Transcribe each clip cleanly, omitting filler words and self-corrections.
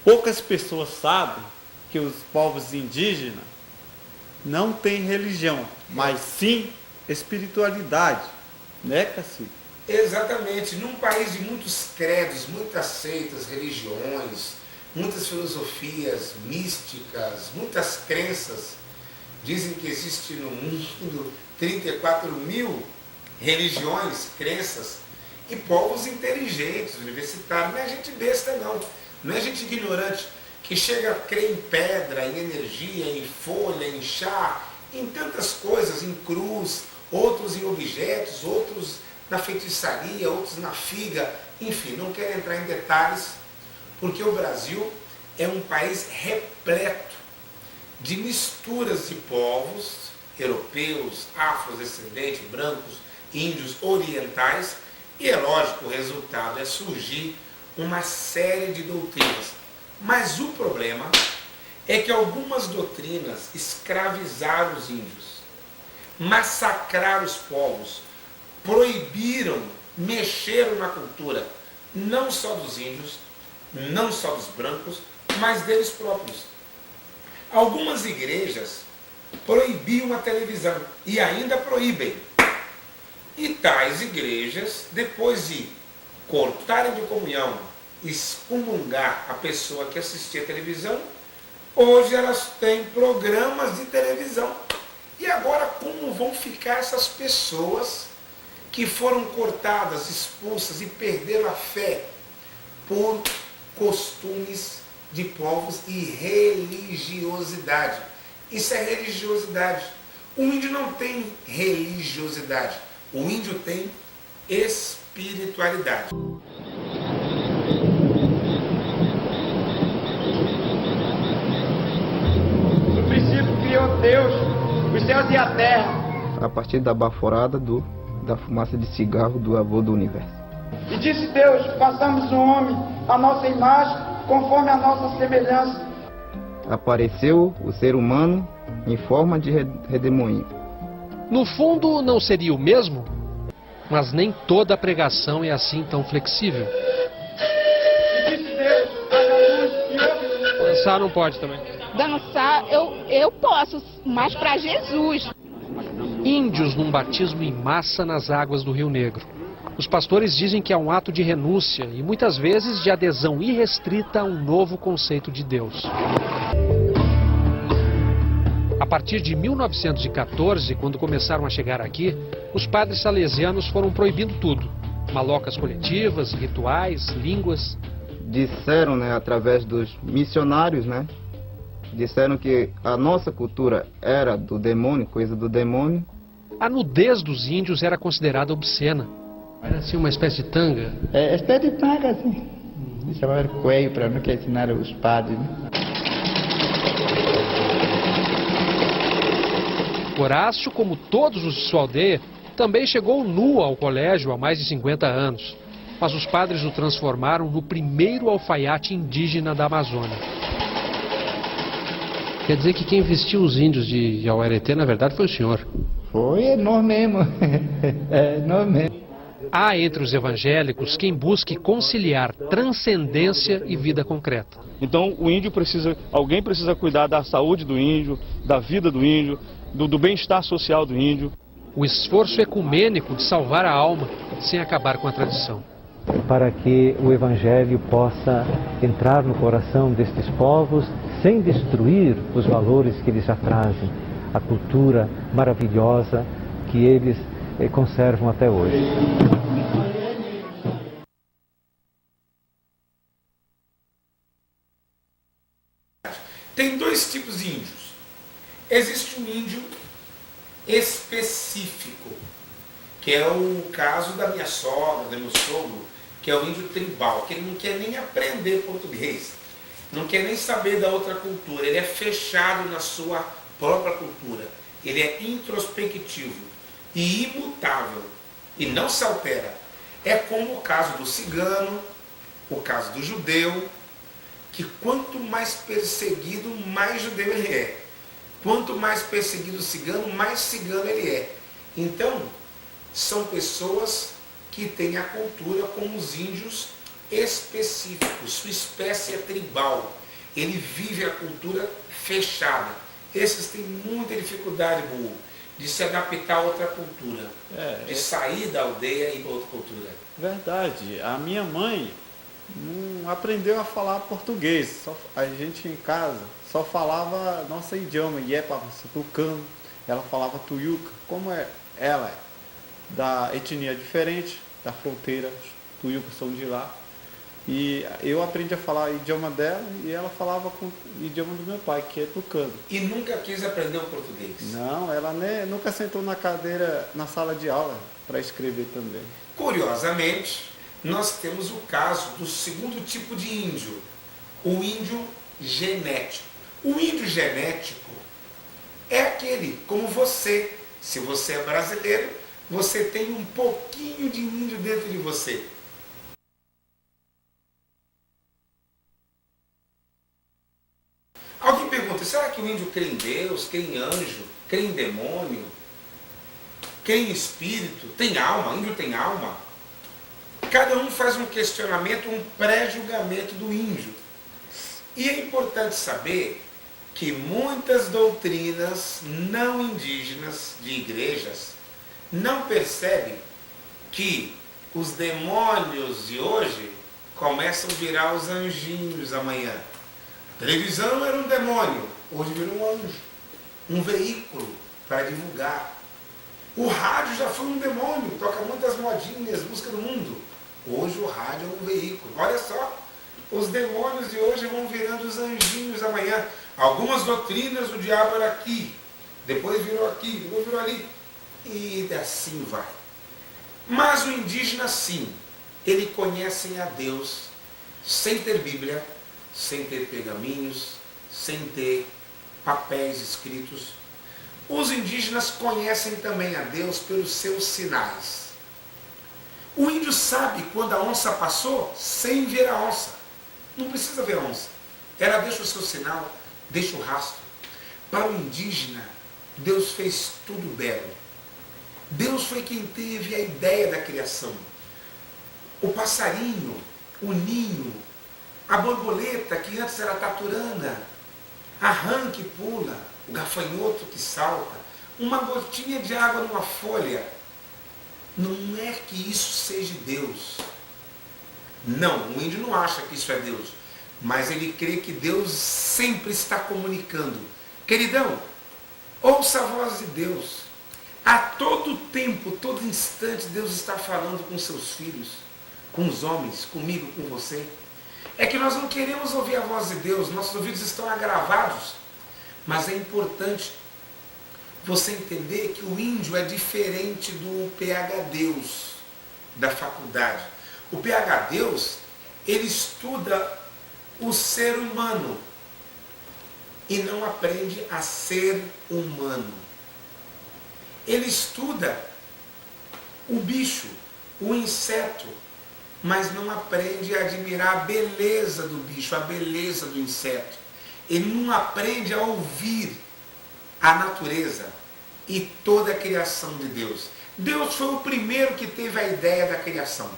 Poucas pessoas sabem que os povos indígenas não têm religião, mas sim espiritualidade, né, Cacique? Exatamente. Num país de muitos credos, muitas seitas, religiões, muitas filosofias místicas, muitas crenças, dizem que existe no mundo 34 mil religiões, crenças, e povos inteligentes, universitários. Não é gente besta, não. Não é gente ignorante que chega a crer em pedra, em energia, em folha, em chá, em tantas coisas, em cruz, outros em objetos, outros na feitiçaria, outros na figa, enfim, não quero entrar em detalhes, porque o Brasil é um país repleto de misturas de povos europeus, afrodescendentes, brancos, índios, orientais, e é lógico, o resultado é surgir uma série de doutrinas. Mas o problema é que algumas doutrinas escravizaram os índios, massacraram os povos, proibiram, mexeram na cultura, não só dos índios, não só dos brancos, mas deles próprios. Algumas igrejas proibiam a televisão e ainda proíbem. E tais igrejas, depois de cortarem de comunhão, excomungar a pessoa que assistia a televisão, hoje elas têm programas de televisão. E agora como vão ficar essas pessoas que foram cortadas, expulsas e perderam a fé por costumes de povos e religiosidade? Isso é religiosidade. O índio não tem religiosidade, o índio tem espiritualidade. No princípio criou Deus os céus e a terra. A partir da baforada da fumaça de cigarro do avô do universo. E disse Deus, façamos o homem à nossa imagem, conforme a nossa semelhança. Apareceu o ser humano em forma de redemoinho. No fundo, não seria o mesmo? Mas nem toda a pregação é assim tão flexível. E disse Deus, haja luz e houve. Dançar não pode também. Dançar eu posso, mas para Jesus. Índios num batismo em massa nas águas do Rio Negro. Os pastores dizem que é um ato de renúncia e muitas vezes de adesão irrestrita a um novo conceito de Deus. A partir de 1914, quando começaram a chegar aqui, os padres salesianos foram proibindo tudo. Malocas coletivas, rituais, línguas. Disseram, através dos missionários, disseram que a nossa cultura era do demônio, coisa do demônio. A nudez dos índios era considerada obscena. Era assim uma espécie de tanga? É espécie de tanga, assim. Chamava coelho para não quer ensinar os padres, Horácio, como todos os de sua aldeia, também chegou nu ao colégio há mais de 50 anos. Mas os padres o transformaram no primeiro alfaiate indígena da Amazônia. Quer dizer que quem vestiu os índios de Aueretê, na verdade, foi o senhor? Foi, nós mesmo. Nós mesmo. Há entre os evangélicos quem busque conciliar transcendência e vida concreta. Então alguém precisa cuidar da saúde do índio, da vida do índio, do bem-estar social do índio. O esforço ecumênico de salvar a alma sem acabar com a tradição. Para que o Evangelho possa entrar no coração destes povos sem destruir os valores que eles já trazem, a cultura maravilhosa que eles conservam até hoje. Tem dois tipos de índios. Existe um índio específico, que é o caso da minha sogra, do meu sogro, que é o índio tribal, que ele não quer nem aprender português, não quer nem saber da outra cultura, ele é fechado na sua própria cultura, ele é introspectivo e imutável, e não se altera. É como o caso do cigano, o caso do judeu, que quanto mais perseguido, mais judeu ele é. Quanto mais perseguido o cigano, mais cigano ele é. Então, são pessoas que têm a cultura como os índios específico, sua espécie é tribal. Ele vive a cultura fechada. Esses têm muita dificuldade, burro, de se adaptar a outra cultura, de sair da aldeia e para outra cultura. Verdade. A minha mãe não aprendeu a falar português. A gente em casa só falava nosso idioma, tucano. Ela falava tuiuca. Como ela é da etnia diferente, da fronteira, os tuiucas são de lá. E eu aprendi a falar o idioma dela e ela falava com o idioma do meu pai, que é tucano. E nunca quis aprender o português? Não, ela nunca sentou na cadeira, na sala de aula, para escrever também. Curiosamente, nós temos o caso do segundo tipo de índio, o índio genético. O índio genético é aquele, como você, se você é brasileiro, você tem um pouquinho de índio dentro de você. Alguém pergunta, será que o índio crê em Deus, crê em anjo, crê em demônio, crê em espírito, tem alma, índio tem alma? Cada um faz um questionamento, um pré-julgamento do índio. E é importante saber que muitas doutrinas não indígenas de igrejas não percebem que os demônios de hoje começam a virar os anjinhos amanhã. A televisão era um demônio, hoje virou um anjo, um veículo para divulgar. O rádio já foi um demônio, toca muitas modinhas, música do mundo. Hoje o rádio é um veículo. Olha só, os demônios de hoje vão virando os anjinhos amanhã. Algumas doutrinas o diabo era aqui, depois virou aqui, depois virou ali. E assim vai. Mas o indígena sim, ele conhece a Deus sem ter Bíblia, sem ter pergaminhos, sem ter papéis escritos. Os indígenas conhecem também a Deus pelos seus sinais. O índio sabe quando a onça passou sem ver a onça. Não precisa ver a onça. Ela deixa o seu sinal, deixa o rastro. Para o indígena, Deus fez tudo belo. Deus foi quem teve a ideia da criação. O passarinho, o ninho, a borboleta que antes era taturana, a rã que pula, o gafanhoto que salta, uma gotinha de água numa folha. Não é que isso seja Deus. Não, o índio não acha que isso é Deus. Mas ele crê que Deus sempre está comunicando. Queridão, ouça a voz de Deus. A todo tempo, todo instante, Deus está falando com seus filhos, com os homens, comigo, com você. É que nós não queremos ouvir a voz de Deus, nossos ouvidos estão agravados. Mas é importante você entender que o índio é diferente do PhD da faculdade. O PhD, ele estuda o ser humano e não aprende a ser humano. Ele estuda o bicho, o inseto, mas não aprende a admirar a beleza do bicho, a beleza do inseto. Ele não aprende a ouvir a natureza e toda a criação de Deus. Deus foi o primeiro que teve a ideia da criação.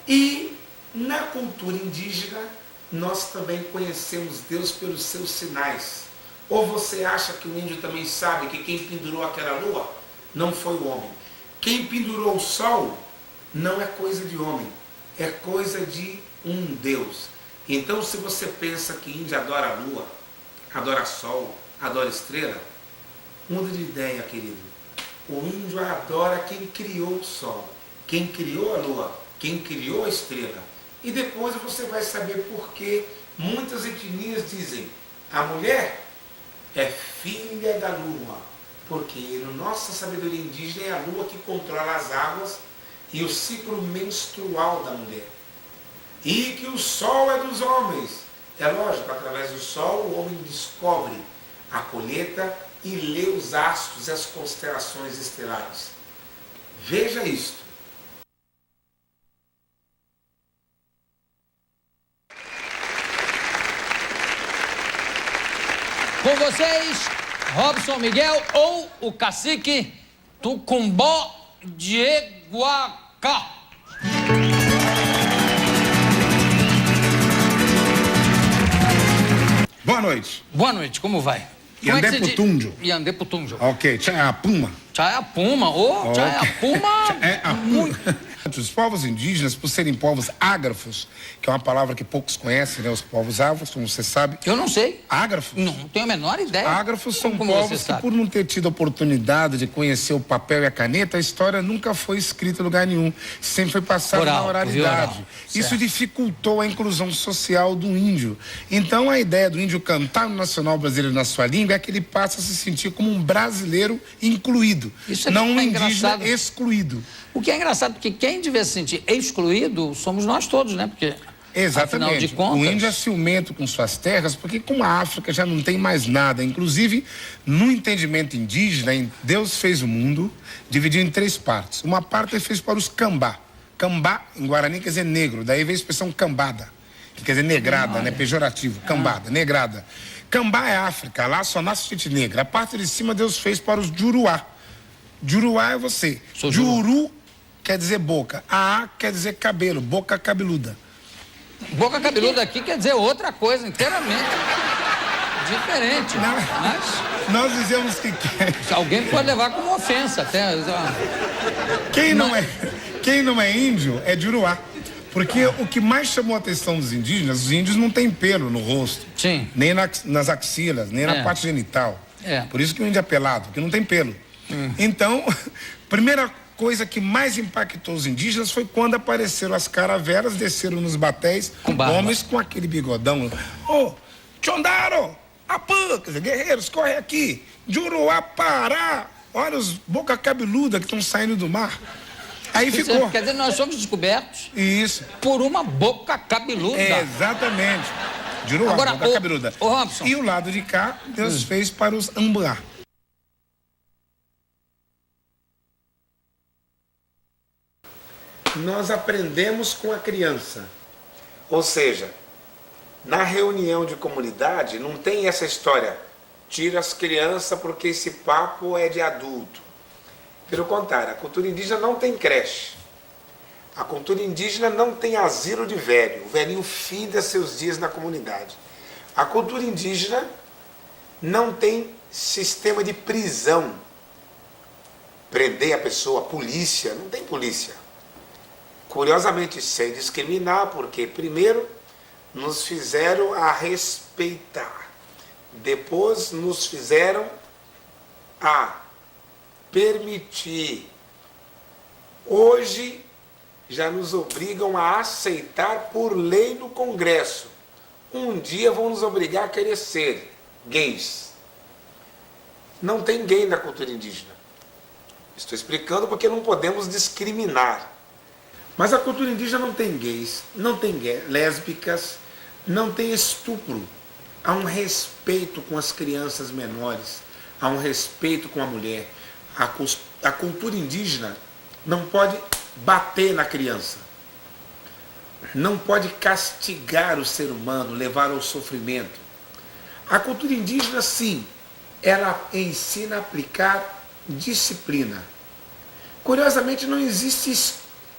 E na cultura indígena, nós também conhecemos Deus pelos seus sinais. Ou você acha que o índio também sabe que quem pendurou aquela lua não foi o homem? Quem pendurou o sol não é coisa de homem, é coisa de um Deus. Então, se você pensa que índio adora a lua, adora sol, adora estrela, muda de ideia, querido. O índio adora quem criou o sol, quem criou a lua, quem criou a estrela. E depois você vai saber por que muitas etnias dizem a mulher é filha da lua, porque na nossa sabedoria indígena é a lua que controla as águas e o ciclo menstrual da mulher. E que o sol é dos homens. É lógico, através do sol o homem descobre a colheita e lê os astros e as constelações estelares. Veja isto. Com vocês, Robson Miguel ou o cacique Tucumbó de Eguacá. noite. Boa noite, como vai? Yandé Putunjo. Yandé Putunjo. Ok, Chayapuma. Chayapuma, Chayapuma. Os povos indígenas, por serem povos ágrafos, que é uma palavra que poucos conhecem, né? Os povos ágrafos, como você sabe. Eu não sei. Ágrafos? Não tenho a menor ideia. Ágrafos são como povos que, por não ter tido a oportunidade de conhecer o papel e a caneta, a história nunca foi escrita em lugar nenhum. Sempre foi passada na oralidade. Isso dificultou a inclusão social do índio. Então, a ideia do índio cantar no nacional brasileiro na sua língua é que ele passa a se sentir como um brasileiro incluído, não um indígena excluído. O que é engraçado, porque quem devia se sentir excluído somos nós todos, né? Porque, exatamente. afinal de contas... O índio é ciumento com suas terras, porque como a África já não tem mais nada. Inclusive, no entendimento indígena, Deus fez o mundo, dividiu em 3 partes. Uma parte ele fez para os cambá. Cambá, em Guarani, quer dizer negro. Daí veio a expressão cambada, que quer dizer negrada, né? Pejorativo. Cambada, negrada. Cambá é África, lá só nasce gente negra. A parte de cima Deus fez para os juruá. Juruá é você. Juru quer dizer boca. A quer dizer cabelo, boca cabeluda. Boca cabeluda aqui quer dizer outra coisa, inteiramente diferente. Mas nós dizemos que... Alguém pode levar como ofensa até. Quem não é índio é juruá. Porque o que mais chamou a atenção dos indígenas, os índios não têm pelo no rosto. Sim. Nem nas axilas, nem na parte genital. Por isso que o índio é pelado, porque não tem pelo. Então, primeira coisa que mais impactou os indígenas foi quando apareceram as caravelas, desceram nos batéis, homens com aquele bigodão. Ô, Chondaro, Apã, quer dizer, guerreiros, corre aqui. Juruá, Pará, olha os boca cabeluda que estão saindo do mar. Aí ficou. Quer dizer, nós somos descobertos. Isso. Por uma boca cabeluda. Exatamente. Juruá, agora, boca cabeluda. Robson. E o lado de cá, Deus fez para os Ambuá. Nós aprendemos com a criança. Ou seja, na reunião de comunidade não tem essa história, tira as crianças porque esse papo é de adulto. Pelo contrário, a cultura indígena não tem creche. A cultura indígena não tem asilo de velho. O velhinho finda seus dias na comunidade. A cultura indígena não tem sistema de prisão. Prender a pessoa, polícia, não tem polícia. Curiosamente, sem discriminar, porque primeiro nos fizeram a respeitar, depois nos fizeram a permitir. Hoje já nos obrigam a aceitar por lei no Congresso. Um dia vão nos obrigar a querer ser gays. Não tem gay na cultura indígena. Estou explicando porque não podemos discriminar. Mas a cultura indígena não tem gays, não tem lésbicas, não tem estupro. Há um respeito com as crianças menores, há um respeito com a mulher. A cultura indígena não pode bater na criança, não pode castigar o ser humano, levar ao sofrimento. A cultura indígena, sim, ela ensina a aplicar disciplina. Curiosamente, não existe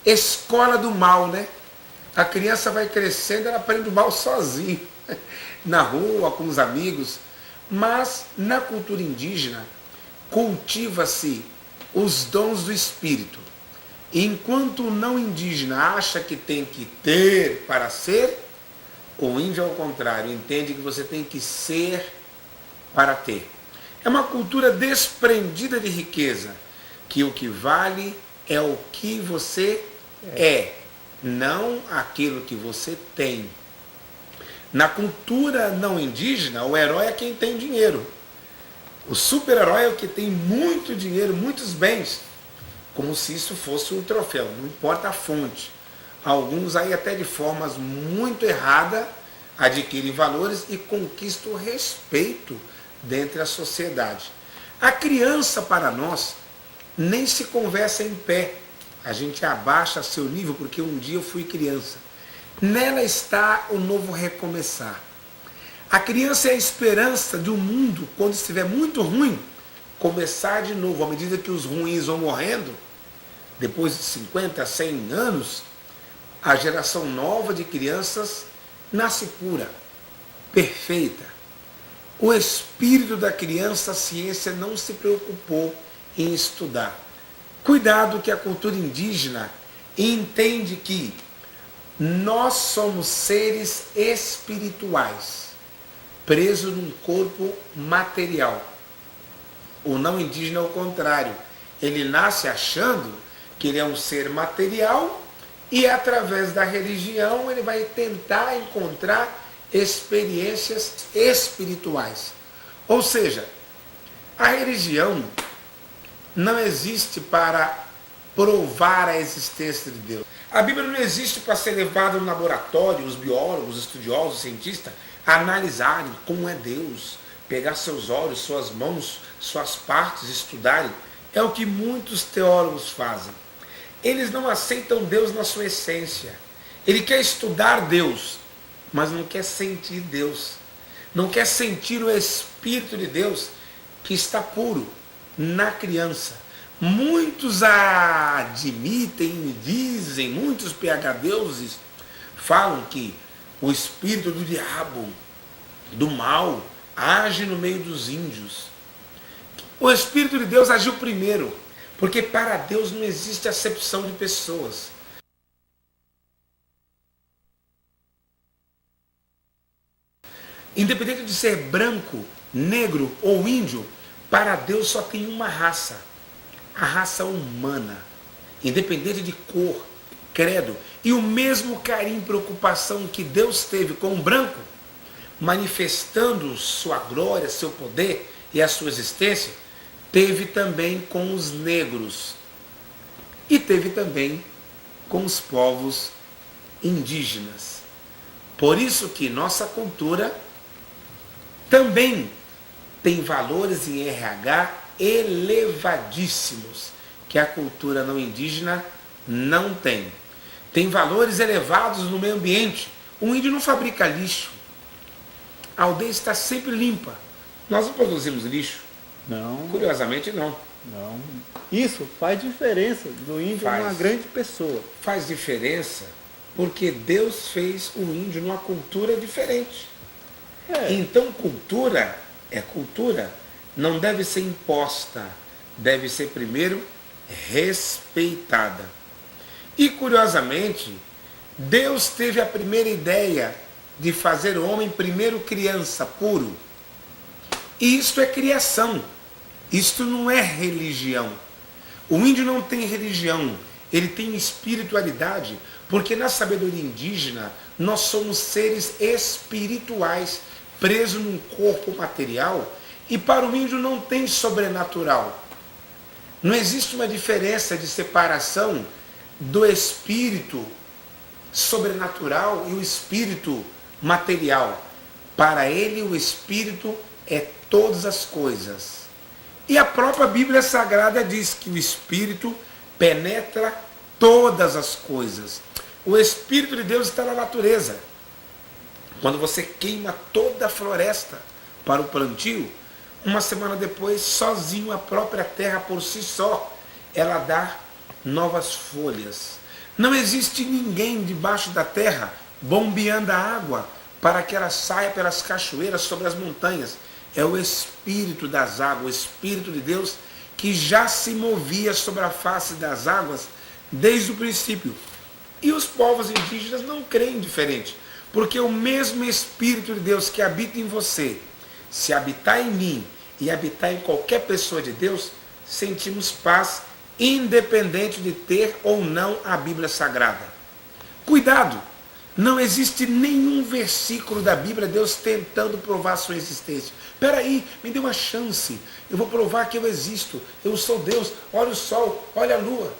escola do mal, né? A criança vai crescendo, ela aprende o mal sozinha, na rua, com os amigos. Mas na cultura indígena, cultiva-se os dons do espírito. Enquanto o não indígena acha que tem que ter para ser, o índio, ao contrário, entende que você tem que ser para ter. É uma cultura desprendida de riqueza, que o que vale é o que você é, não aquilo que você tem. Na cultura não indígena, o herói é quem tem dinheiro. O super-herói é o que tem muito dinheiro, muitos bens, como se isso fosse um troféu, não importa a fonte. Alguns aí até de formas muito erradas adquirem valores e conquistam o respeito dentro da sociedade. A criança, para nós, nem se conversa em pé. A gente abaixa seu nível porque um dia eu fui criança. Nela está o novo recomeçar. A criança é a esperança de um mundo, quando estiver muito ruim, começar de novo. À medida que os ruins vão morrendo, depois de 50, 100 anos, a geração nova de crianças nasce pura, perfeita. O espírito da criança, a ciência não se preocupou em estudar. Cuidado que a cultura indígena entende que nós somos seres espirituais, presos num corpo material. O não indígena é o contrário. Ele nasce achando que ele é um ser material e através da religião ele vai tentar encontrar experiências espirituais. Ou seja, a religião não existe para provar a existência de Deus. A Bíblia não existe para ser levada no laboratório, os biólogos, os estudiosos, os cientistas, a analisarem como é Deus, pegar seus olhos, suas mãos, suas partes, estudarem. É o que muitos teólogos fazem. Eles não aceitam Deus na sua essência. Ele quer estudar Deus, mas não quer sentir Deus. Não quer sentir o Espírito de Deus que está puro na criança. Muitos admitem e dizem, muitos PhDs falam que o espírito do diabo, do mal, age no meio dos índios. O Espírito de Deus agiu primeiro, porque para Deus não existe acepção de pessoas. Independente de ser branco, negro ou índio, para Deus só tem uma raça, a raça humana, independente de cor, credo. E o mesmo carinho e preocupação que Deus teve com o branco, manifestando sua glória, seu poder e a sua existência, teve também com os negros e teve também com os povos indígenas. Por isso que nossa cultura também tem valores em RH elevadíssimos, que a cultura não indígena não tem. Tem valores elevados no meio ambiente. O índio não fabrica lixo. A aldeia está sempre limpa. Nós não produzimos lixo. Não. Curiosamente, não. Não. Isso faz diferença do índio uma grande pessoa. Faz diferença porque Deus fez o índio numa cultura diferente. Então, cultura é cultura. Não deve ser imposta. Deve ser, primeiro, respeitada. E, curiosamente, Deus teve a primeira ideia de fazer o homem primeiro criança, puro. E isto é criação. Isto não é religião. O índio não tem religião, ele tem espiritualidade, porque na sabedoria indígena nós somos seres espirituais, presos num corpo material, e para o índio não tem sobrenatural. Não existe uma diferença de separação do espírito sobrenatural e o espírito material. Para ele o espírito é todas as coisas. E a própria Bíblia Sagrada diz que o Espírito penetra todas as coisas. O Espírito de Deus está na natureza. Quando você queima toda a floresta para o plantio, uma semana depois, sozinho, a própria terra por si só, ela dá novas folhas. Não existe ninguém debaixo da terra bombeando a água para que ela saia pelas cachoeiras sobre as montanhas. É o Espírito das águas, o Espírito de Deus que já se movia sobre a face das águas desde o princípio. E os povos indígenas não creem diferente, porque o mesmo Espírito de Deus que habita em você, se habitar em mim e habitar em qualquer pessoa de Deus, sentimos paz, independente de ter ou não a Bíblia Sagrada. Cuidado! Não existe nenhum versículo da Bíblia Deus tentando provar a sua existência. Espera aí, me dê uma chance. Eu vou provar que eu existo. Eu sou Deus. Olha o sol, olha a lua.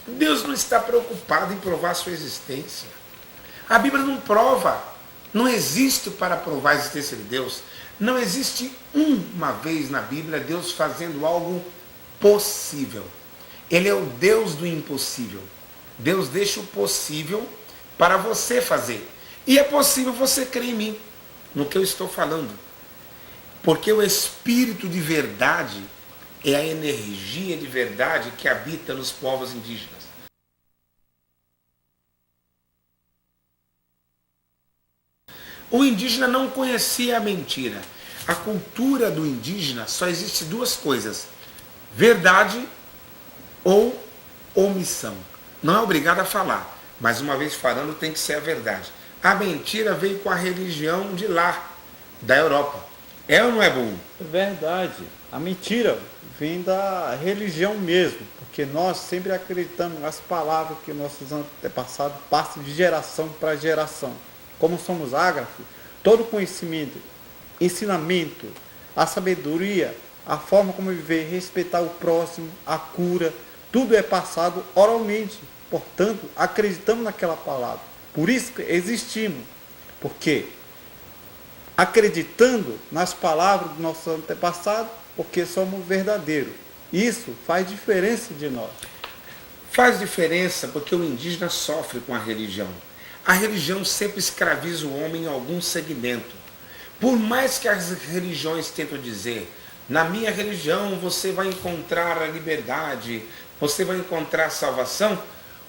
Deus não está preocupado em provar a sua existência. A Bíblia não prova. Não existe para provar a existência de Deus. Não existe uma vez na Bíblia Deus fazendo algo possível. Ele é o Deus do impossível. Deus deixa o possível para você fazer. E é possível você crer em mim, no que eu estou falando. Porque o Espírito de verdade é a energia de verdade que habita nos povos indígenas. O indígena não conhecia a mentira. A cultura do indígena só existe duas coisas: verdade ou omissão. Não é obrigado a falar, mas uma vez falando tem que ser a verdade. A mentira veio com a religião de lá, da Europa. É ou não é, bom? É verdade. A mentira vem da religião mesmo, porque nós sempre acreditamos nas palavras que nossos antepassados passam de geração para geração. Como somos ágrafos, todo conhecimento, ensinamento, a sabedoria, a forma como viver, respeitar o próximo, a cura, tudo é passado oralmente. Portanto, acreditamos naquela palavra. Por isso que existimos. Porque acreditando nas palavras do nosso antepassado, porque somos verdadeiros. Isso faz diferença de nós. Faz diferença porque o indígena sofre com a religião. A religião sempre escraviza o homem em algum segmento. Por mais que as religiões tentam dizer, na minha religião você vai encontrar a liberdade, você vai encontrar a salvação,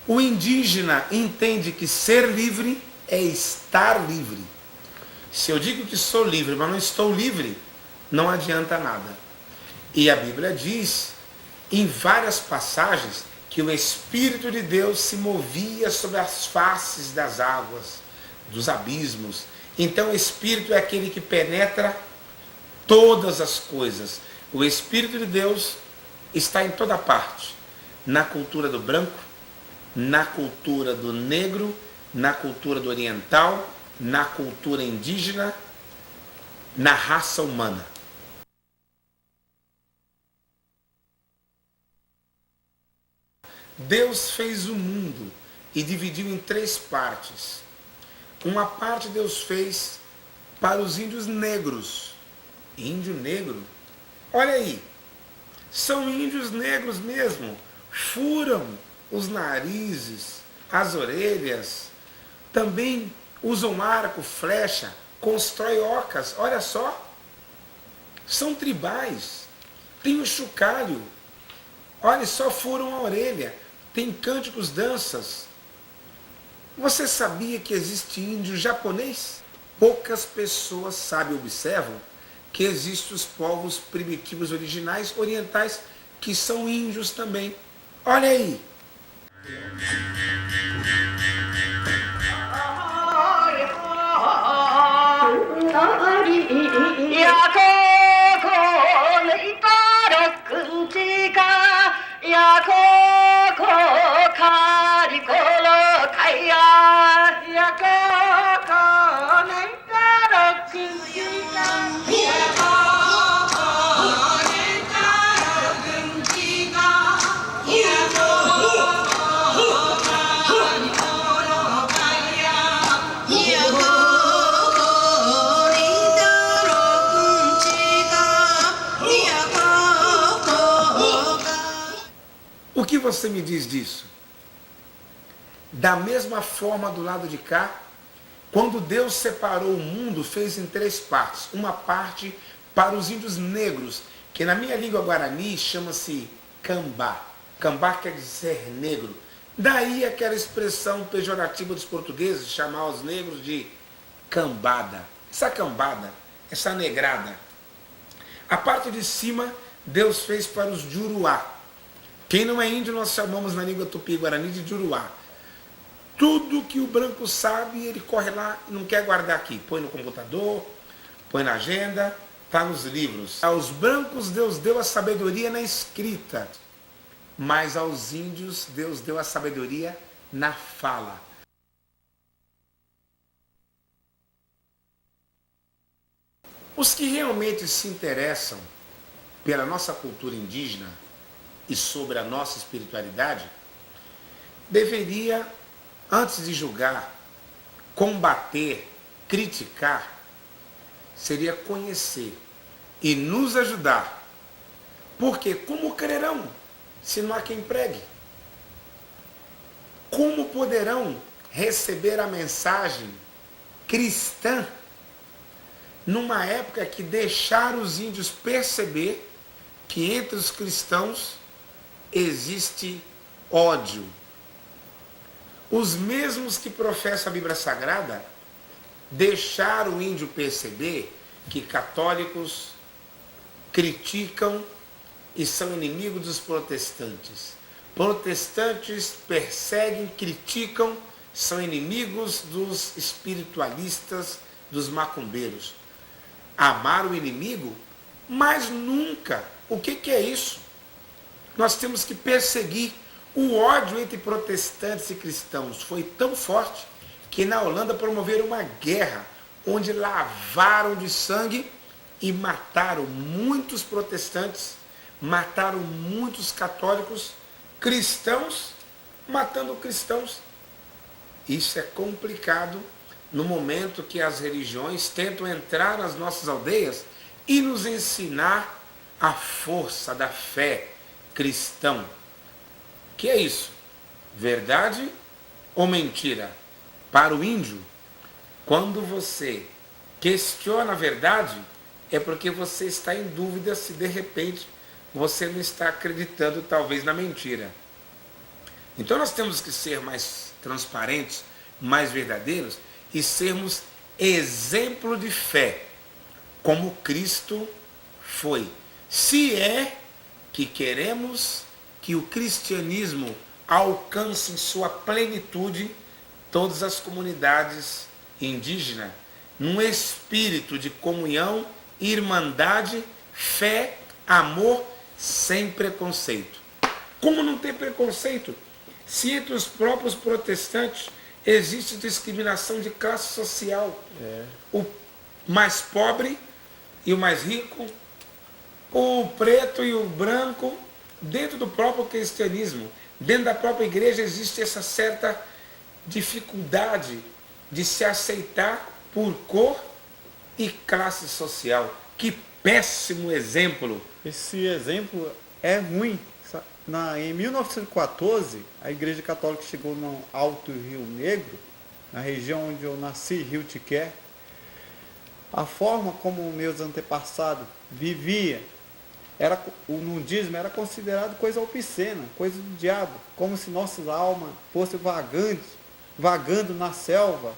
o indígena entende que ser livre é estar livre. Se eu digo que sou livre, mas não estou livre, não adianta nada. E a Bíblia diz, em várias passagens, que o Espírito de Deus se movia sobre as faces das águas, dos abismos. Então o Espírito é aquele que penetra todas as coisas. O Espírito de Deus está em toda parte. Na cultura do branco, na cultura do negro, na cultura do oriental, na cultura indígena, na raça humana. Deus fez o mundo e dividiu em 3 partes. Uma parte Deus fez para os índios negros. Índio negro? Olha aí, são índios negros mesmo. Furam os narizes, as orelhas, também usam arco, flecha, constroem ocas. Olha só, são tribais. Tem o chocalho. Olha só, furam a orelha. Tem cânticos, danças. Você sabia que existe índio japonês? Poucas pessoas sabem, observam, que existem os povos primitivos originais orientais que são índios também. Olha aí. O que você me diz disso? Da mesma forma do lado de cá, quando Deus separou o mundo, fez em 3 partes. Uma parte para os índios negros, que na minha língua guarani chama-se cambá. Cambá quer dizer negro. Daí aquela expressão pejorativa dos portugueses, chamar os negros de cambada. Essa cambada, essa negrada. A parte de cima, Deus fez para os juruá. Quem não é índio, nós chamamos na língua tupi-guarani de juruá. Tudo que o branco sabe, ele corre lá e não quer guardar aqui. Põe no computador, põe na agenda, está nos livros. Aos brancos, Deus deu a sabedoria na escrita. Mas aos índios, Deus deu a sabedoria na fala. Os que realmente se interessam pela nossa cultura indígena e sobre a nossa espiritualidade, deveria, antes de julgar, combater, criticar, seria conhecer e nos ajudar. Porque como crerão se não há quem pregue? Como poderão receber a mensagem cristã numa época que deixaram os índios perceber que entre os cristãos existe ódio? Os mesmos que professam a Bíblia Sagrada deixaram o índio perceber que católicos criticam e são inimigos dos protestantes. Protestantes perseguem, criticam, são inimigos dos espiritualistas, dos macumbeiros. Amar o inimigo, mas nunca. O que é isso? Nós temos que perseguir. O ódio entre protestantes e cristãos foi tão forte que na Holanda promoveram uma guerra onde lavaram de sangue e mataram muitos protestantes, mataram muitos católicos, cristãos matando cristãos. Isso é complicado no momento que as religiões tentam entrar nas nossas aldeias e nos ensinar a força da fé cristã. Que é isso? Verdade ou mentira? Para o índio, quando você questiona a verdade, é porque você está em dúvida se de repente você não está acreditando talvez na mentira. Então nós temos que ser mais transparentes, mais verdadeiros e sermos exemplo de fé, como Cristo foi. Se é que queremos que o cristianismo alcance em sua plenitude todas as comunidades indígenas, num espírito de comunhão, irmandade, fé, amor, sem preconceito. Como não ter preconceito? Se entre os próprios protestantes existe discriminação de classe social. O mais pobre e o mais rico, o preto e o branco, dentro do próprio cristianismo, dentro da própria igreja existe essa certa dificuldade de se aceitar por cor e classe social. Que péssimo exemplo! Esse exemplo é ruim. Em 1914, a Igreja Católica chegou no Alto Rio Negro, na região onde eu nasci, Rio Tiqué. A forma como meus antepassados viviam, o nudismo era considerado coisa obscena, coisa do diabo, como se nossas almas fossem vagando na selva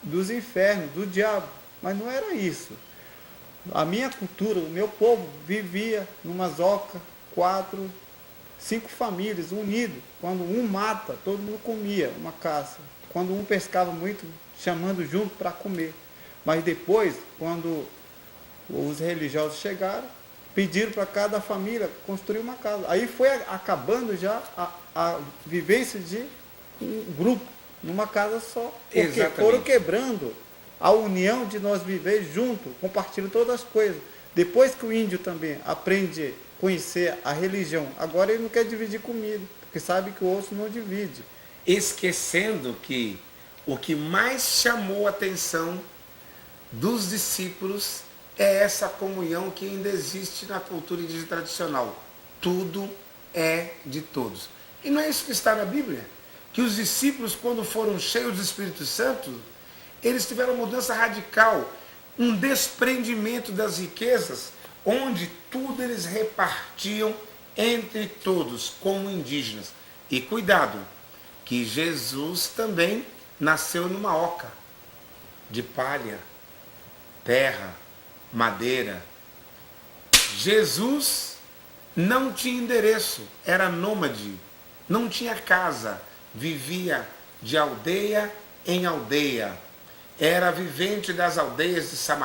dos infernos, do diabo. Mas não era isso. A minha cultura, o meu povo vivia numa zoca, 4, 5 famílias unidas. Quando um mata, todo mundo comia uma caça. Quando um pescava muito, chamando junto para comer. Mas depois, quando os religiosos chegaram, pediram para cada família construir uma casa. Aí foi acabando já a vivência de um grupo, numa casa só. Porque Exatamente. Foram quebrando a união de nós viver junto, compartilhando todas as coisas. Depois que o índio também aprende a conhecer a religião, agora ele não quer dividir comida, porque sabe que o osso não divide. Esquecendo que o que mais chamou a atenção dos discípulos é essa comunhão que ainda existe na cultura indígena tradicional. Tudo é de todos. E não é isso que está na Bíblia? Que os discípulos, quando foram cheios do Espírito Santo, eles tiveram uma mudança radical, um desprendimento das riquezas, onde tudo eles repartiam entre todos, como indígenas. E cuidado, que Jesus também nasceu numa oca de palha, terra, madeira. Jesus não tinha endereço, era nômade, não tinha casa, vivia de aldeia em aldeia, era vivente das aldeias de Samaria.